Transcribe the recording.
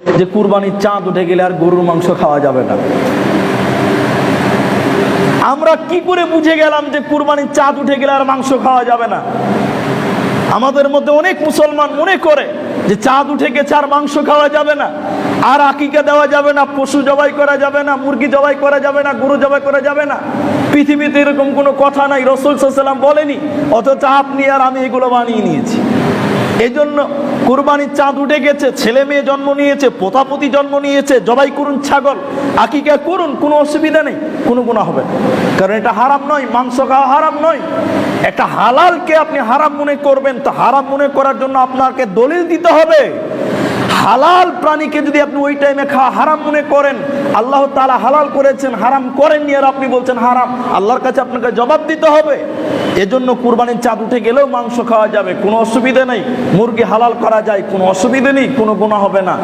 যে কুরবানির চাঁদ উঠে গেলে আর গরুর মাংস খাওয়া যাবে না। আমরা কি করে বুঝে গেলাম যে কুরবানির চাঁদ উঠে গেলে আর মাংস খাওয়া যাবে না? আমাদের মধ্যে অনেক মুসলমান মনে করে যে চাঁদ উঠে গেছে আর মাংস খাওয়া যাবে না, আর আকিকা দেওয়া যাবে না, পশু জবাই করা যাবে না, মুরগি জবাই করা যাবে না, গরু জবাই করা যাবে না। পৃথিবীতে এরকম কোনো কথা নাই, রাসূল সাল্লাল্লাহু আলাইহি ওয়াসাল্লাম বলেনি, অথচ আপনি আর আমি এগুলো বানিয়ে নিয়েছি। এজন্য কুরবানির চাঁদ উঠে গেছে, ছেলে মেয়ে জন্ম নিয়েছে, পোতাপতি জন্ম নিয়েছে, জবাই করুন ছাগল, আকিকা করুন, কোনো অসুবিধা নেই, কোনো গুনাহ হবে না। কারণ এটা হারাম নয়, মাংস খাওয়া হারাম নয়। একটা হালালকে আপনি হারাম মনে করবেন, তো হারাম মনে করার জন্য আপনাকে দলিল দিতে হবে। হালাল প্রাণীকে যদি আপনি ওই টাইমে খাওয়া হারাম মনে করেন, আল্লাহ তাআলা হালাল করেছেন, হারাম করেননি, আর আপনি বলছেন হারাম, আল্লাহর কাছে আপনাকে জবাব দিতে হবে। এজন্য কুরবানির চাঁদ উঠে গেলেও মাংস খাওয়া যাবে, কোনো অসুবিধা নেই। মুরগি হালাল করা যায়, কোনো অসুবিধা নেই, কোনো গুনাহ হবে না।